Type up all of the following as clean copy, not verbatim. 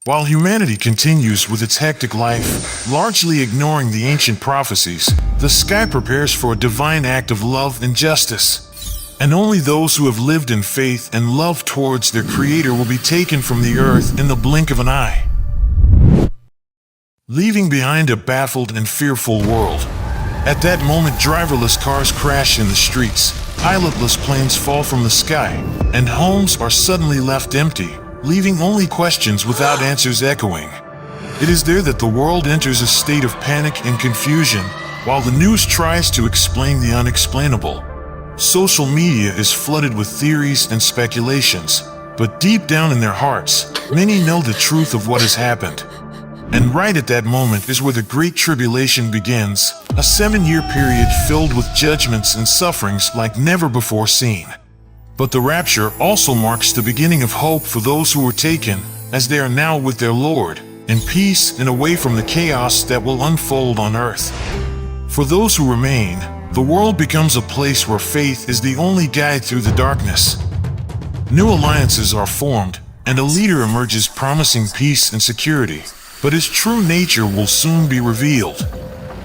While humanity continues with its hectic life, largely ignoring the ancient prophecies, the sky prepares for a divine act of love and justice. And only those who have lived in faith and love towards their Creator will be taken from the earth in the blink of an eye, leaving behind a baffled and fearful world. At that moment, driverless cars crash in the streets, pilotless planes fall from the sky, and homes are suddenly left empty, leaving only questions without answers echoing. It is there that the world enters a state of panic and confusion, while the news tries to explain the unexplainable. Social media is flooded with theories and speculations, but deep down in their hearts, many know the truth of what has happened. And right at that moment is where the Great Tribulation begins, a 7-year period filled with judgments and sufferings like never before seen. But the rapture also marks the beginning of hope for those who were taken, as they are now with their Lord, in peace and away from the chaos that will unfold on earth. For those who remain, the world becomes a place where faith is the only guide through the darkness. New alliances are formed, and a leader emerges promising peace and security, but his true nature will soon be revealed.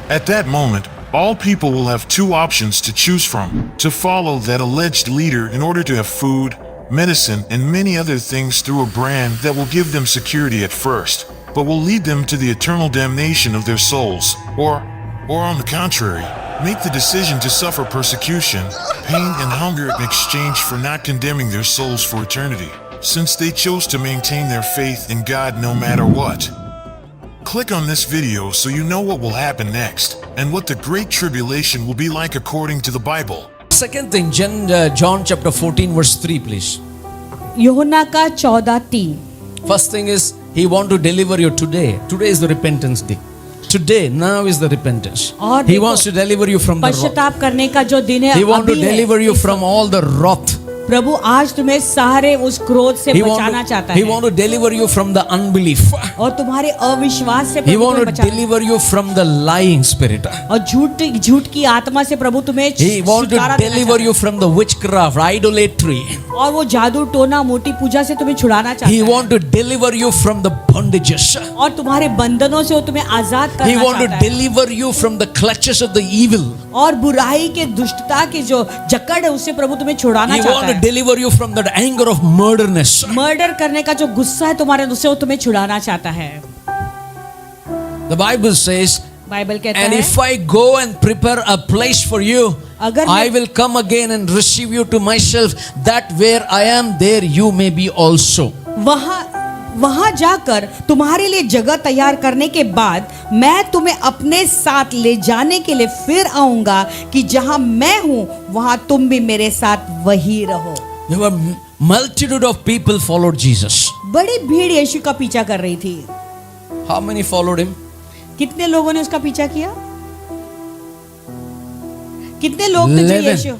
At that moment, all people will have two options to choose from: to follow that alleged leader in order to have food, medicine, and many other things through a brand that will give them security at first, but will lead them to the eternal damnation of their souls, or on the contrary, make the decision to suffer persecution, pain, and hunger in exchange for not condemning their souls for eternity, since they chose to maintain their faith in God no matter what. Click on this video so you know what will happen next, and what the Great Tribulation will be like according to the Bible. Second thing, John chapter 14 verse 3 please. यूहन्ना का 14:3. First thing is, he want to deliver you today. Today is the repentance day. Today, now is the repentance. और He देखो, wants to deliver you from the wrath. पश्चाताप करने का जो दिन है He want to अभी है. deliver you from all the wrath. प्रभु आज तुम्हें सारे उस क्रोध से बचाना चाहता He है want to deliver you from the unbelief. और तुम्हारे अविश्वास से He प्रभु want तुम्हें to बचाना deliver you from the lying spirit. और झूठ की आत्मा से प्रभु तुम्हें He want to छुटकारा देना deliver चाहता you from the witchcraft, idolatry. है। और वो जादू टोना मोटी पूजा से तुम्हें छुड़ाना चाहता He है want to deliver you from the bondages. और तुम्हारे बंधनों से वो तुम्हें आजाद He करना want to चाहता है deliver you from the clutches of the evil. और बुराई के दुष्टता के जो जकड़ है उससे प्रभु तुम्हें छुड़ाना He चाहता want to है deliver you from that anger of murderness. Murder करने का जो गुस्सा है तुम्हारे उससे वो तुम्हें छुड़ाना चाहता है। The Bible says, बाइबल कहता and है if I go and prepare a place for you, अगर I will come again and receive you to myself, that where I am, there you may be also. वहां जाकर तुम्हारे लिए जगह तैयार करने के बाद मैं तुम्हें अपने साथ ले जाने के लिए फिर आऊंगा कि जहां मैं हूं वहां तुम भी मेरे साथ वही रहो। There were multitude of people followed Jesus. बड़ी भीड़ यीशु का पीछा कर रही थी। How many followed him? कितने लोगों ने उसका पीछा किया? कितने लोग थे जो 11. यीशु?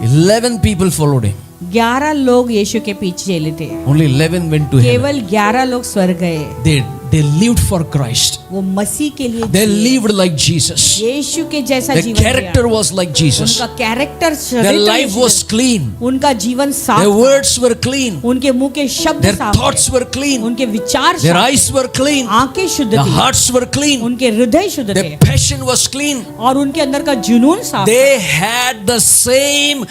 11 people followed him. 11 लोग यीशु के पीछे चले थे। Only 11 went to heaven. केवल 11 लोग स्वर्ग गए। They lived for Christ. वो मसीह के लिए They जिए। lived like Jesus. यीशु के जैसा Their जीवन character जिया। was like Jesus. उनका character Their life was clean. उनका जीवन साफ Their था। words were clean. उनके मुंह के शब्द Their साफ थे। thoughts were clean. उनके विचार Their साफ eyes were clean. थे। आंखें शुद्ध Their थी। hearts were clean. उनके हृदय शुद्ध थे Their passion was clean. और उनके अंदर का जुनून साफ था। They had the same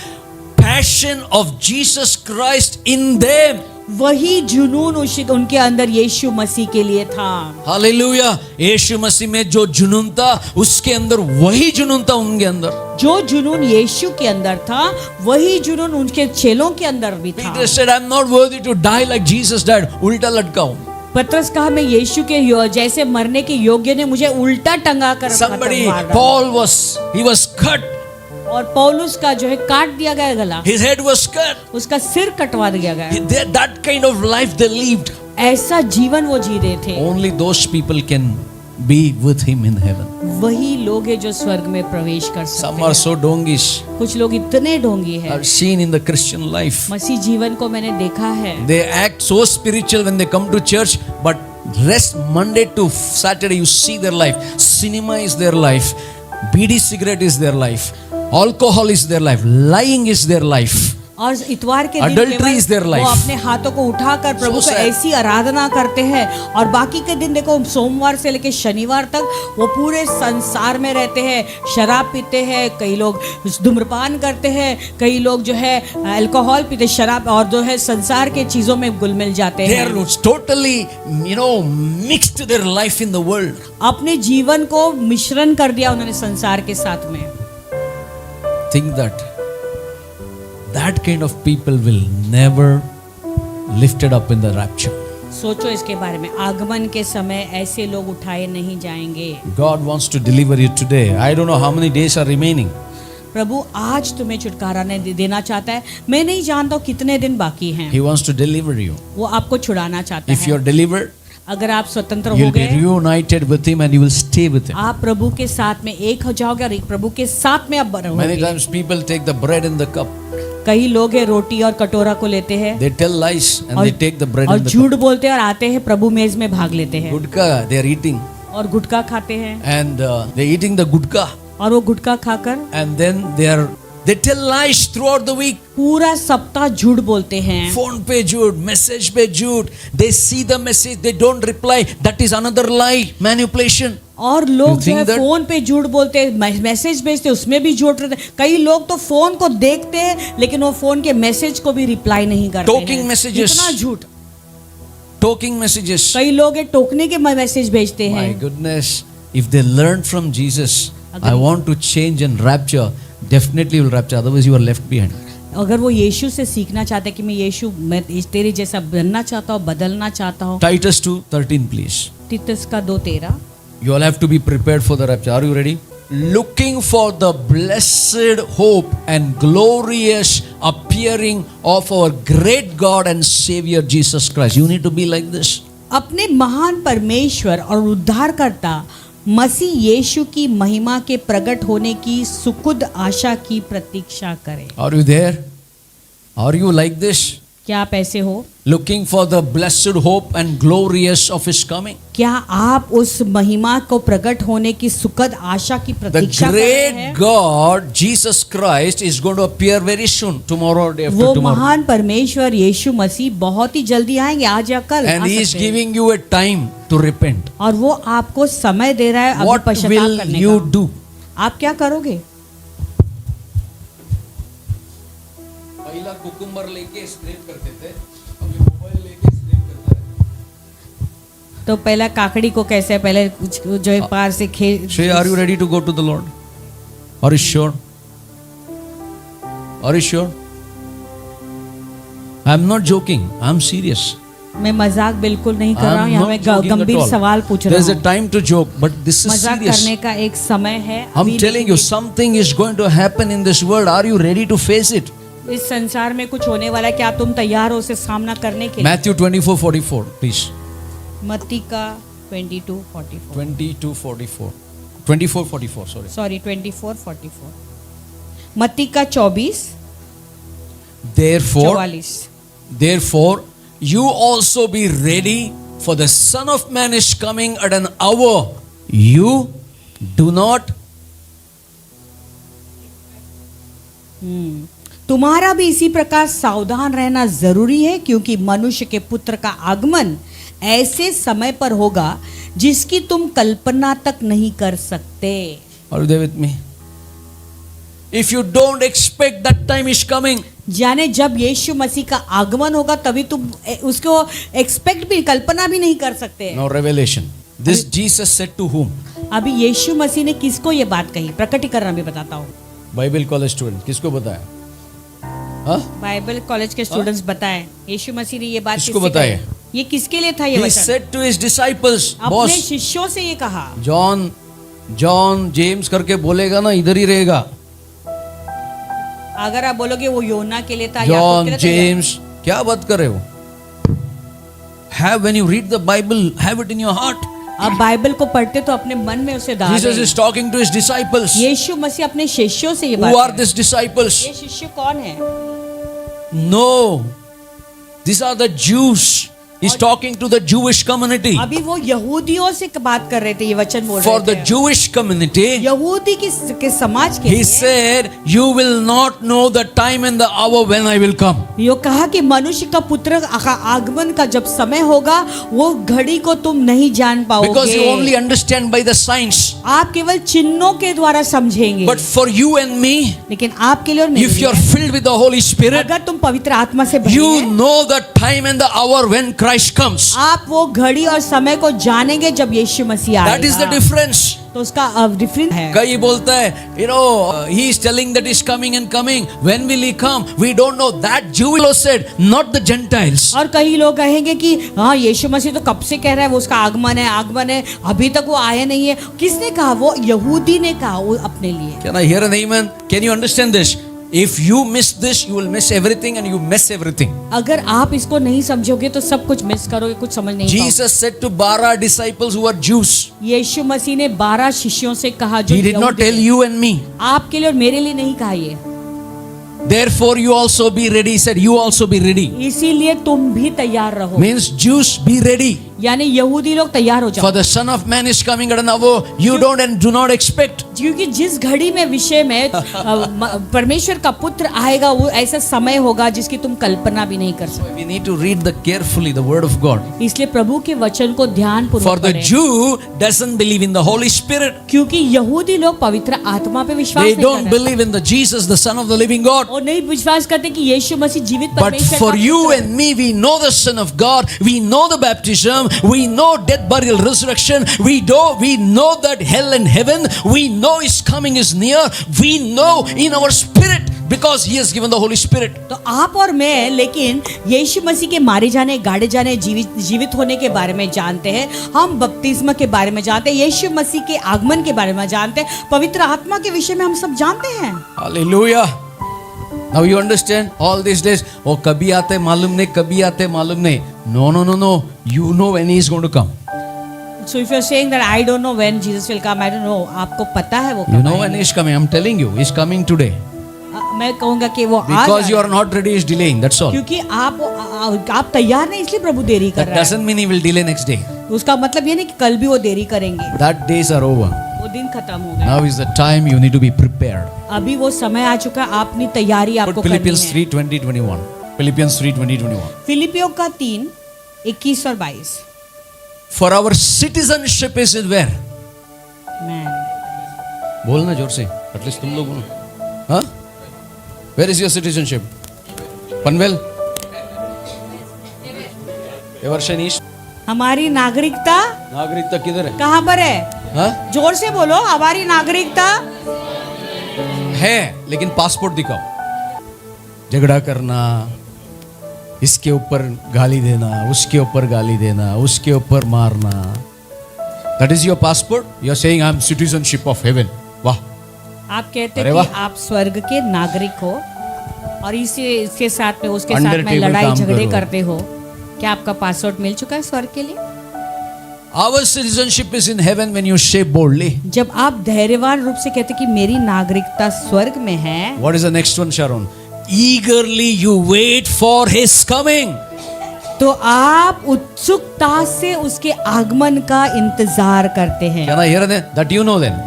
passion of Jesus Christ in them. वही जुनून उनके अंदर यीशु मसीह के लिए था। हालेलुया। यीशु मसीह में जो जुनून था उसके अंदर वही जुनून था उनके अंदर। जो जुनून यीशु के अंदर था वही जुनून उनके चेलों के अंदर भी था। Peter said, I'm not worthy to die like Jesus died. उल्टा लटका हूं। पतरस कहा मैं यीशु के जैसे मरने के योग्य ने मुझे उल्टा टंगा कर Somebody, मार डाला। Paul was cut. और पौलुस का जो है काट दिया गया गला। His head was cut. उसका सिर कटवा दिया गया। That kind of life they lived. ऐसा जीवन वो जी रहे थे। Only those people can be with him in heaven. वही लोग हैं जो स्वर्ग में प्रवेश कर सकते Some हैं। are so dongish. कुछ लोग इतने ढोंगी हैं। I've seen in the Christian life. मसीह जीवन को मैंने देखा है। They act so spiritual when they come to church, but rest Monday to Saturday you see their life. Cinema is their life. BD cigarette is their life. Alcohol is their life. Lying is their life. और इतवार के दिन Adultery केवल is their life. वो अपने हाथों को उठाकर प्रभु So को sad. ऐसी आराधना करते हैं, और बाकी के दिन देखो सोमवार से लेकर शनिवार तक वो पूरे संसार में रहते हैं, शराब पीते हैं, कई लोग धूम्रपान करते हैं, कई लोग जो है अल्कोहल पीते, शराब और जो है संसार के चीजों में घुल मिल जाते They हैं, are totally, mixed their life in the world. अपने जीवन को मिश्रण कर दिया उन्होंने संसार के साथ में। Think that kind of people will never lifted up in the rapture. सोचो इसके बारे में, आगमन के समय ऐसे लोग उठाए नहीं जाएंगे। God wants to deliver you today. I don't know how many days are remaining. प्रभु आज तुम्हें छुटकारा देना चाहता है, मैं नहीं जानता हूँ कितने दिन बाकी हैं। He wants to deliver you. वो आपको छुड़ाना चाहता If you है। are delivered, अगर आप स्वतंत्र हो you'll be गए, reunited with Him and you will stay with Him. आप प्रभु के साथ में एक हो जाओगे और एक प्रभु के साथ में आप Many रहोगे। times people take the bread and the cup. कई लोग हैं रोटी और कटोरा को लेते हैं They tell lies and और they take the bread और and the झूठ cup. बोलते हैं और आते हैं प्रभु मेज में भाग लेते हैं Gudka, they are eating और गुटखा खाते हैं, and they're eating the gudka और वो गुटखा खाकर and then they tell lies throughout the week. पूरा सप्ताह झूठ बोलते हैं। Phone पे झूठ, message पे झूठ. They see the message, they don't reply. That is another lie, manipulation. और लोग You जो think है that- फोन पे झूठ बोलते हैं, मैसेज भेजते हैं, उसमें भी झूठ रहते हैं। कई लोग तो फोन को देखते हैं लेकिन वो फोन के मैसेज को भी रिप्लाई नहीं करते Talking हैं। messages. इतना झूठ। Talking messages. कई लोग ये टोकने के मैसेज भेजते My हैं। goodness, if they learn from Jesus, अगर- I want to change and rapture, definitely will rapture, otherwise you are left behind. अगर वो यीशु से सीखना चाहते हैं कि मैं तेरे जैसा बनना चाहता हूँ, बदलना चाहता हूँ, Titus 2:13 please. तीतस का 2:13। You all have to be prepared for the rapture. Are you ready? Looking for the blessed hope and glorious appearing of our great God and Savior Jesus Christ. You need to be like this. अपने महान परमेश्वर और उद्धारकर्ता मसीह यीशु की महिमा के प्रकट होने की सुखद आशा की प्रतीक्षा करें। Are you there? Are you like this? क्या आप ऐसे हो? Looking for the blessed hope and glorious of His coming. क्या आप उस महिमा को प्रकट होने की सुखद आशा की The प्रतीक्षा कर रहे great हैं? God, Jesus Christ, is going to appear very soon, tomorrow or day after वो tomorrow. महान परमेश्वर यीशु मसीह बहुत ही जल्दी आएंगे, आज या कल And आ He is सकते हैं। giving you a time to repent. और वो आपको समय दे रहा है अभी What पश्चाताप will करने you का। do? आप क्या करोगे? पहला कुकुम्बर लेके स्क्रैप करते थे, अभी मोबाइल लेके स्क्रैप करता है. तो पहला काकड़ी को कैसे पहले कुछ जो है पार से Shrey, are you ready to go to the Lord? Are you sure? Are you sure? I am not joking. I am serious. मैं मजाक बिल्कुल नहीं कर रहा I हूँ, am यहाँ not मैं joking at गंभीर all. सवाल पूछ There रहा is a हूँ। time to joke, but this is मजाक serious. करने का एक समय है। I'm अभी telling you, something is going to happen in this world. Are you ready to face it? इस संसार में कुछ होने वाला है, क्या तुम तैयार हो उसे सामना करने के लिए? Matthew 24:44, please. मत्ती का 22:44 22:44. 24:44, sorry. सॉरी 24:44 मत्ती का 24 Therefore, 44 Therefore, you also be ready, for the Son of Man is coming at an hour you do not. तुम्हारा भी इसी प्रकार सावधान रहना जरूरी है, क्योंकि मनुष्य के पुत्र का आगमन ऐसे समय पर होगा जिसकी तुम कल्पना तक नहीं कर सकते। Are you there with me? If you don't expect that time is coming, जाने जब यीशु मसीह का आगमन होगा तभी तुम उसको एक्सपेक्ट भी, कल्पना भी नहीं कर सकते। no revelation. This Jesus said to whom? अभी यीशु मसीह ने किसको ये बात कही? प्रकटीकरण भी बताता हूँ। बाइबल कॉलेज स्टूडेंट किसको बताया? हाँ? बाइबल कॉलेज के स्टूडेंट्स बताएं, यीशु मसीह ने ये बात किसको किससे बताया? कही? ये किसके लिए था ये He वचन? said to his disciples, अपने boss, शिष्यों से ये कहा। जॉन जेम्स करके बोलेगा ना, इधर ही रहेगा. अगर आप बोलोगे वो योना के लिए था, याकूब के जॉन लिए था, जेम्स, क्या बात कर रहे हो? Have when you read the Bible, have it in your heart. आप बाइबल को पढ़ते तो अपने मन में उसे डालें। Jesus is talking to his disciples. यीशु मसीह अपने शिष्यों से ये Who बात are कर- these disciples? ये शिष्य कौन है? No, these are the Jews He's talking to the Jewish community. अभी वो यहूदियों से बात कर रहे थे, ये वचन बोल For रहे the थे। Jewish community, यहूदी के समाज के he लिए said, "You will not know the time and the hour when I will come." यो कहा कि मनुष्य का पुत्र का आगमन का जब समय होगा, वो घड़ी को तुम नहीं जान Because you only पाओगे। understand by the signs. आप केवल चिन्हों के द्वारा समझेंगे। But for you and me, लेकिन आपके लिए और मेरे if you are लिए, filled with the Holy Spirit, अगर तुम पवित्र आत्मा से भरे you हैं, know the time and the hour when Christ comes. आप वो घड़ी और समय को जानेंगे जब यीशु मसीह That is the आएगा। difference. तो उसका डिफरेंस है। कई बोलता है, he is telling that he's coming and coming. When will he come? We don't know. That Jew said, not the Gentiles. और कई लोग कहेंगे कि हाँ यीशु मसीह तो कब से कह रहा है वो उसका आगमन है, अभी तक वो आया नहीं है। किसने कहा? वो यहूदी ने कहा, वो अपने लिए। Can I hear an amen? Can you understand this? If you miss this, you will miss everything and you miss everything. अगर आप इसको नहीं समझोगे तो सब कुछ मिस करोगे, कुछ समझ नहीं पाओगे। Jesus said to 12 disciples who were Jews, यीशु मसीह ने 12 शिष्यों से कहा जो he did not यहूदी tell थे। you and me. आपके लिए और मेरे लिए नहीं कहा ये। Therefore you also be ready. He said, you also be ready. इसीलिए तुम भी तैयार रहो। Means Jews be ready. यानी यहूदी लोग तैयार हो For जाओ। the Son of Man is coming at an hour you don't and do not expect. क्योंकि जिस घड़ी में विषय में परमेश्वर का पुत्र आएगा, वो ऐसा समय होगा जिसकी तुम कल्पना भी नहीं कर सकते। We need to read carefully the word of God. इसलिए प्रभु के वचन को ध्यान For पूर्वक the पढ़ें। Jew doesn't believe in the Holy Spirit. क्योंकि यहूदी लोग पवित्र आत्मा पे विश्वास They नहीं don't करते believe in the Jesus, the Son of the living God. और नहीं विश्वास करते कि यीशु मसीह जीवित But परमेश्वर for का you पुत्र है। and me, we know the Son of God. We know the baptism. We know death, burial, resurrection. We know that hell and heaven. We know His coming is near. We know in our spirit because He has given the Holy Spirit. तो आप और मैं लेकिन यीशु मसीह के मारे जाने, गाड़े जाने, जीवित होने के बारे में जानते हैं। हम बपतिस्मा के बारे में जानते हैं, यीशु मसीह के आगमन के बारे में जानते हैं, पवित्र आत्मा के विषय में हम सब जानते हैं। Hallelujah. Now you understand all these days. Oh, कभी आते मालूम नहीं, कभी आते मालूम नहीं. No. You know when He is going to come. So if you're saying that I don't know when Jesus will come, I don't know, आपको पता है वो You कब know when He आएंगे? is coming. I'm telling you, He is coming today. मैं कहूँगा कि वो आ Because you जाए। are not ready, He is delaying. That's all. क्योंकि आप तैयार नहीं, इसलिए प्रभु देरी कर That रहा है। doesn't mean He will delay next day. उसका मतलब ये नहीं कि कल भी वो देरी करेंगे, That days are over. वो दिन खत्म हो गए। Now is the time you need to be prepared. अभी वो समय आ चुका है, अपनी तैयारी आपको Put करनी Philippians है। 3:20-21. Philippians 3:20-21. फिलिपियों का 3:21 और 22। For our citizenship is in where? Amen. बोलना जोर से. At least तुम लोग बोलो. हाँ? Where is your citizenship? Panvel? Evershanish? हमारी नागरिकता नागरिकता किधर है? कहाँ पर है? हाँ? जोर से बोलो, हमारी नागरिकता है, लेकिन पासपोर्ट दिखाओ. झगड़ा करना, इसके ऊपर गाली देना, उसके ऊपर गाली देना, उसके ऊपर मारना. That is your passport? You are saying I am citizenship of heaven. वाह. आप कहते अरे कि वाह. आप स्वर्ग के नागरिक हो और इसके साथ में उसके Under साथ में table लड़ाई काम झगड़े करो. करते हो। क्या आपका पासपोर्ट मिल चुका है स्वर्ग के लिए? Our citizenship is in heaven when you say boldly. जब आप धैर्यवान रूप से कहते कि मेरी नागरिकता स्वर्ग में है, What is the next one, Sharon? Eagerly you wait for His coming. तो आप उत्सुकता से उसके आगमन का इंतजार करते हैं। Can I hear that? That you know then.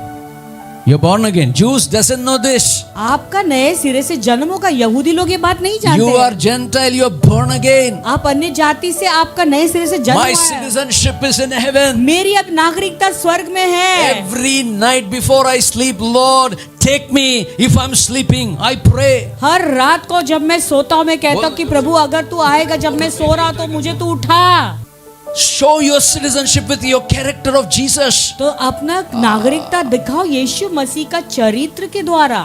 You're born again. Jews doesn't know this. आपका नए सिरे से जन्म होगा, यहूदी लोग ये बात नहीं जानते You are हैं। Gentile. You're born again. आप अन्य जाति से आपका नए सिरे से जन्म My हुआ है। citizenship is in heaven. मेरी अब नागरिकता स्वर्ग में है। Every night before I sleep, Lord, take me. If I'm sleeping, I pray. हर रात को जब मैं सोता हूँ मैं कहता हूँ कि प्रभु अगर तू आएगा जब मैं सो रहा हूँ तो मुझे तू उठा। Show your citizenship with your character of Jesus. तो अपना नागरिकता दिखाओ यीशु मसीह का चरित्र के द्वारा।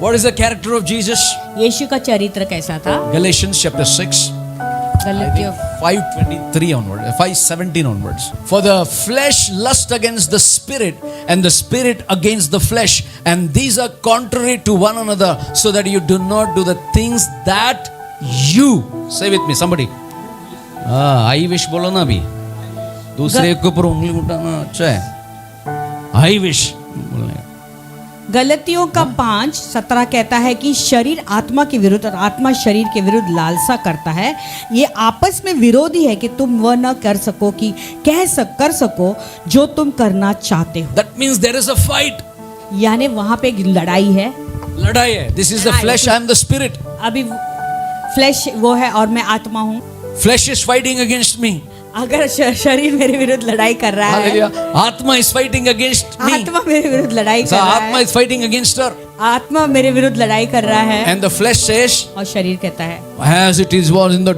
What is the character of Jesus? यीशु का चरित्र कैसा था? Galatians chapter 6. गलतियों 5:23 onwards, 5:17 onwards. For the flesh lust against the spirit, and the spirit against the flesh, and these are contrary to one another, so that you do not do the things that you. Say with me, somebody. I wish बोलो ना अभी. दूसरे के ऊपर उंगली उठाना अच्छा है. I wish बोलने. गलतियों का 5:17 कहता है कि शरीर आत्मा के विरुद्ध और आत्मा शरीर के विरुद्ध लालसा करता है। ये आपस में विरोधी है कि तुम वह न कर सको कि कर सको जो तुम करना चाहते हो। That means there is a fight. यानी वहां पे एक लड़ाई है। लड़ाई है. This is the flesh, I am the spirit. अभी फ्लैश वो है और मैं आत्मा हूँ। Flesh is fighting against me. अगर शरीर मेरे विरुद्ध लड़ाई कर रहा है, Hallelujah. Atma is fighting against me. आत्मा मेरे विरुद्ध लड़ाई So कर रहा Atma है, is fighting against her. आत्मा मेरे विरुद्ध लड़ाई कर रहा है And the flesh says, और शरीर कहता है as it is was in the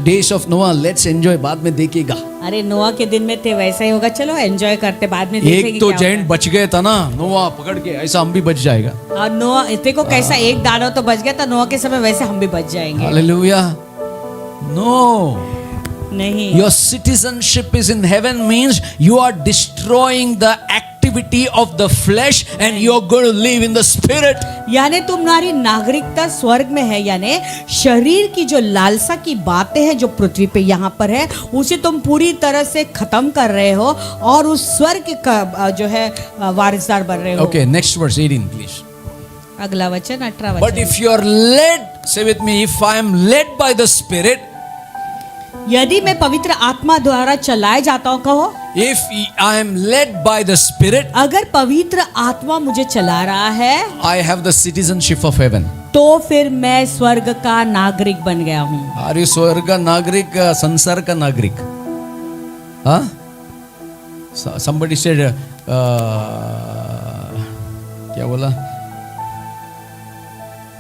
days of Noah, let's enjoy. बाद में देखेगा. अरे नोआ के दिन में थे वैसा ही होगा, चलो एंजॉय करते बाद में देखेंगे एक तो क्या जैंट बच गए था ना, नोआ पकड़ के, ऐसा हम भी बच जाएगा. होगा। और नोआ इतने को कैसा एक दाना तो बच गया था नोआ के समय, वैसे हम भी बच जाएंगे। Hallelujah. No. नहीं, Your citizenship is in heaven means you are destroying the activity of the flesh and you're going to live in the spirit. यानी तुम्हारी नागरिकता स्वर्ग में है, यानी शरीर की जो लालसा की बातें हैं जो पृथ्वी पे यहाँ पर है उसे तुम पूरी तरह से खत्म कर रहे हो और उस स्वर्ग का जो है वारिसदार बन रहे हो। Okay, next verse 18 please. अगला वचन 18 But वचन। if you are led, say with me, if I am led by the spirit, यदि मैं पवित्र आत्मा द्वारा चलाए जाता हूँ, कहो if I am led by the spirit, अगर पवित्र आत्मा मुझे चला रहा है I have the citizenship of heaven. तो फिर मैं स्वर्ग का नागरिक बन गया हूँ। अरे स्वर्ग का नागरिक, संसार का नागरिक. हाँ? Somebody said, क्या बोला?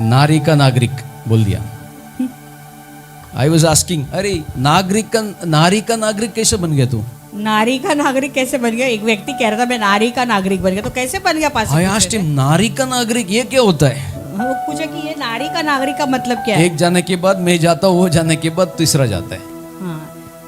नारी का नागरिक बोल दिया. I was asking, अरे नारी का नागरिक कैसे बन गया तू? नारी का नागरिक कैसे बन गया? एक व्यक्ति कह रहा था मैं नारी का नागरिक बन गया, तो कैसे बन गया? पास I asked him, नारी का नागरिक ये क्या होता है? वो पूछा कि ये नारी का नागरिक का मतलब क्या है? एक जाने के बाद मैं जाता हूँ, वो जाने के बाद तीसरा जाता है. हाँ,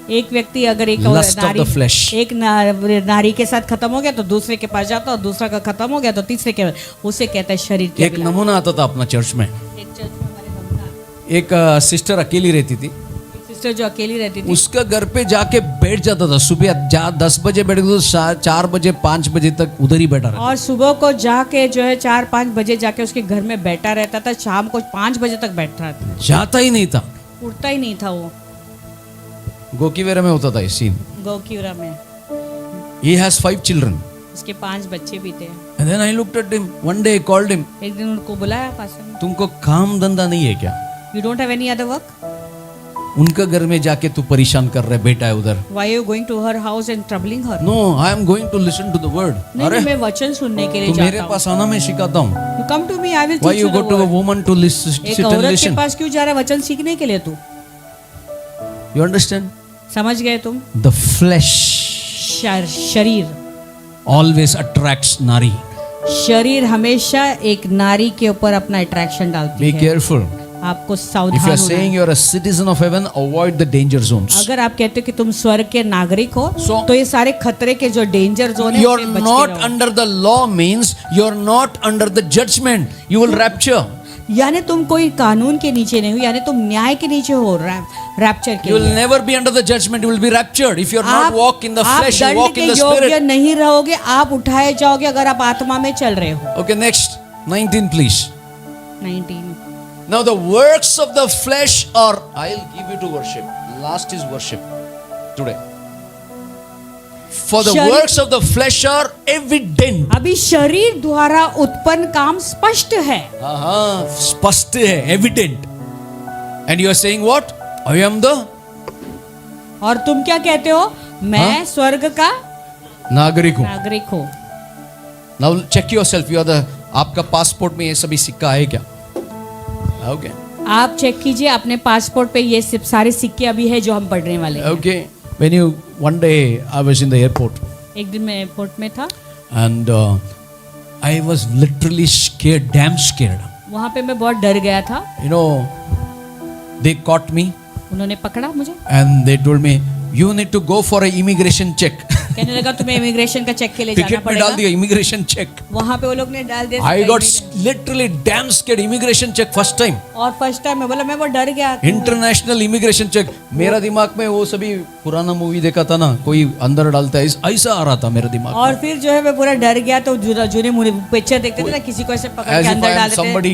एक व्यक्ति अगर एक Lust of the flesh. एक नारी के साथ खत्म हो गया तो दूसरे के पास जाता, और दूसरा का खत्म हो गया तो तीसरे के, उसे कहता है शरीर की एक नमूना आता था अपना चर्च में. एक चर्च में हमारे नमूना, एक सिस्टर अकेली रहती थी. एक सिस्टर जो अकेली रहती थी, उसका घर पे जाके बैठ जाता था. सुबह 10 बजे बैठ तो 4 बजे 5 बजे तक उधर ही बैठा रहता. और सुबह को जाके जो है 4-5 बजे जाके उसके घर में बैठा रहता था, शाम को 5 बजे तक बैठा रहता, जाता ही नहीं था. उठता ही नहीं था वो। गोकीवेरा में होता था ये सीन. गोकीरा में He has 5 children. उसके 5 बच्चे भी थे। And then I looked at him. One day I called him. एक दिन उनको बुलाया पास में, तुमको काम धंधा नहीं है क्या? You don't have any other work, उनका घर में जाके तू परेशान कर रहा है, बेटा है उधर. Why you going to her house and troubling her? No, I am going to listen to the word. नहीं, अरे मैं वचन सुनने के लिए तू मेरे जाता हूँ। पास आना, मैं सिखाता हूँ. You come to me, I will Why teach you you go the to a word. woman to listen, एक sit and औरत के listen? पास क्यों जा रहा है वचन सीखने के लिए तू? You understand? समझ गए तुम? The flesh शरीर always attracts nari. शरीर हमेशा एक नारी के ऊपर अपना अट्रैक्शन डालती Be है। careful. आपको If you सावधान are होना saying है। you are a citizen of heaven, avoid the danger zones. अगर आप कहते हो कि तुम स्वर्ग के नागरिक हो, So- तो ये सारे खतरे के जो डेंजर जोन है You उससे are बच के not रहो। under the law means you are not under the judgment. You will rapture. यानी तुम कोई कानून के नीचे नहीं हो, यानी तुम न्याय के नीचे हो, रैप्चर के You will लिए। never be under the judgment. You will be raptured. If you are not walk in the आप flesh, you दंड walk के in the योग्य spirit. नहीं रहोगे, आप उठाए जाओगे अगर आप आत्मा में चल रहे हो। Okay, next 19, please. 19 Now the works of the flesh are. I'll give you to worship. Last is worship today. For the शरीर- works of the flesh are evident. अभी शरीर द्वारा उत्पन्न काम स्पष्ट है। हाँ, स्पष्ट है, evident. And you are saying what? I am the और तुम क्या कहते हो? मैं स्वर्ग का नागरिक हूँ. नागरिक हूँ। Now check yourself. You are the. आपका पासपोर्ट में ये सभी सिक्का है क्या? Okay. आप चेक कीजिए अपने पासपोर्ट पे ये सब सारे सिक्के अभी है जो हम पढ़ने वाले हैं। Okay. When you one day I was in the airport एक दिन मैं एयरपोर्ट में था, and I was literally scared, damn scared. वहाँ पे मैं बहुत डर गया था। You know, they caught me उन्होंने पकड़ा मुझे, and they told me you need to go for a immigration check. कहने लगा तुम्हें इमिग्रेशन का चेक के लिए जाना टिकट में पड़ेगा। डाल दिया immigration check. वहाँ पे वो लोग ने डाल दिया। I got literally damn scared. Immigration check first time. और फर्स्ट टाइम मैं बोला, मैं वो डर गया। International immigration check. मेरा दिमाग में वो सभी पुराना मूवी देखा था ना, कोई अंदर डालता है, ऐसा आ रहा था मेरे दिमाग में। और फिर जो है मैं पूरा डर गया, तो जूने मुझे पिक्चर देखते थे ना, किसी को ऐसे पकड़ As के if अंदर I am डाल देते। somebody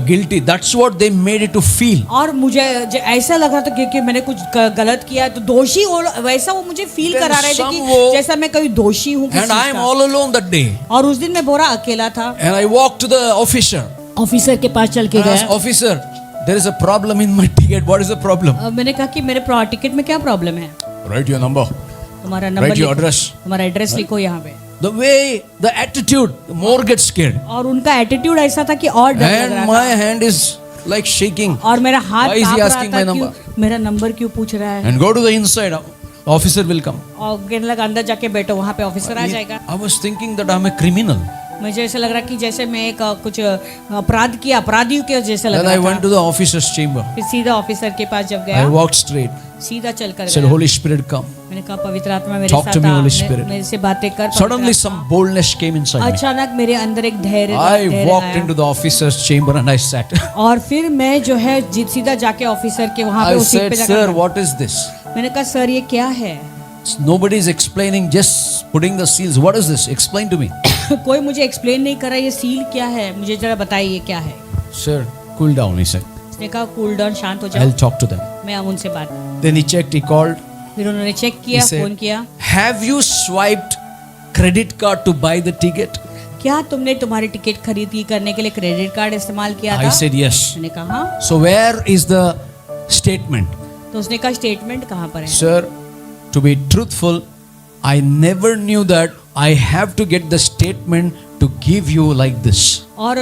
guilty. That's what they made it to feel. और मुझे ऐसा लग रहा था कि मैंने कुछ गलत किया है, तो दोषी, और वैसा वो मुझे फील Then करा रहे थे कि some जैसा मैं कभी दोषी हूँ किसी And I am का। all alone that day. और उस दिन मैं पूरा अकेला था। And I walked to the officer. Officer के पास चल के I asked, गया। officer, there is a problem in my ticket. What is the problem? मैंने कहा कि मेरे टिकट में क्या प्रॉब्लम है, Write your number. तुम्हारा Write नंबर your लिखो, address. तुम्हारा एड्रेस लिखो यहाँ पे। The way, the attitude, more get scared. और उनका एटीट्यूड ऐसा था कि और डर लग And रहा my था, hand is like shaking. और मेरा हाथ Why is he कांप रहा asking था, my क्यों number? मेरा नंबर क्यों पूछ रहा है। And go to the inside. Officer will come. और कहने लगा अंदर जाके बैठो, वहाँ पे ऑफिसर आ जाएगा। I was thinking that I'm a criminal. मुझे ऐसा लग रहा कि जैसे मैं एक कुछ अपराध किया, अपराधी के जैसे लग Then I रहा went था। to the officer's chamber. फिर सीधा ऑफिसर के पास जब I गया, walked straight. सीधा चल कर Said, गया। Holy Spirit, come. मैंने कहा पवित्र आत्मा मेरे Talk साथ to me, uh, Holy Spirit. मेरे से बातें कर। पवित्र Suddenly आत्मा। some boldness came inside me. अचानक मेरे अंदर एक धैर्य I धैर्य walked आया। into the officer's chamber and I sat. और फिर मैं जो है सीधा जाके ऑफिसर के वहाँ पे I उस सीट said, पे sir, जाकर what is this? मैंने कहा सर ये क्या है। Nobody is explaining, just putting the seals. What is this? Explain to me. कोई मुझे एक्सप्लेन नहीं कर रहा ये सील क्या है, मुझे जरा बताइए क्या है। Sir, cool down, he said. उसने कहा कूल डाउन, शांत हो जाओ, I'll talk to them. मैं अब उनसे बात। Then he checked, he called. फिर उन्होंने चेक He किया, said, फोन किया, have you swiped credit card to buy the ticket? क्या तुमने तुम्हारी टिकट खरीदी करने के लिए क्रेडिट कार्ड इस्तेमाल किया I था। said, yes. मैंने कहा हाँ। So where is the statement? तो उसने कहा स्टेटमेंट कहाँ पर है। Sir, to be truthful, I never knew that I have to get the statement to give you like this. और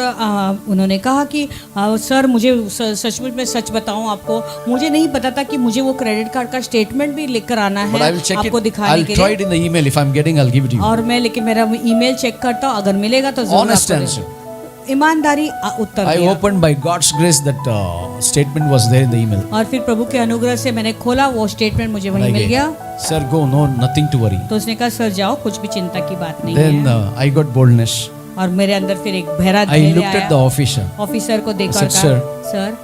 उन्होंने कहा कि सर मुझे सचमुच में सच बताऊं आपको, मुझे नहीं पता था कि मुझे वो क्रेडिट कार्ड का स्टेटमेंट भी लेकर आना But I है will check आपको it. दिखाने I'll के try लिए। it in the email. If I'm getting, I'll give it to you. और मैं लेकिन मेरा ईमेल चेक करता हूँ, अगर मिलेगा तो जरूर Honest आपको answer. दूंगा। ईमानदारी उत्तर I दिया। opened by God's grace that statement was there in the email. और फिर प्रभु के अनुग्रह से मैंने खोला, वो स्टेटमेंट मुझे वहीं I मिल gave, गया। Sir, go. No, nothing to worry. तो उसने कहा सर जाओ, कुछ भी चिंता की बात नहीं Then है। I got boldness. और मेरे अंदर फिर एक भरा I धैर्य looked at the आया। officer. ऑफिसर को देखकर said, कहा, sir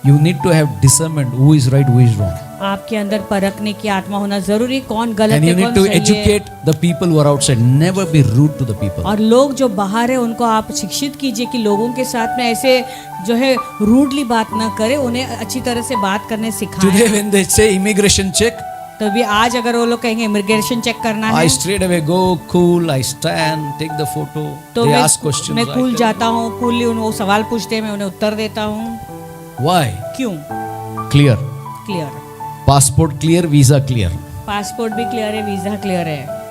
You need to have discernment who is right, who is wrong. आपके अंदर परखने की आत्मा होना जरूरी, कौन गलत And है you need कौन to सही है। educate the people who are outside. Never be rude to the people. और लोग जो बाहर है उनको आप शिक्षित कीजिए कि लोगों के साथ में ऐसे जो है रूडली बात ना करें, उन्हें अच्छी तरह से बात करने सिखाएं। Today when they say immigration check, तो भी आज अगर वो लोग कहेंगे इमिग्रेशन चेक करना है, I straight away go cool, I stand, take the photo. तो They ask questions. मैं I कूल tell जाता हूँ, कूल वो सवाल पूछते हैं, मैं उन्हें उत्तर देता हूँ। them. Why? क्यों? Clear. Clear, Passport clear, visa clear. Passport भी क्लियर है, वीजा क्लियर है।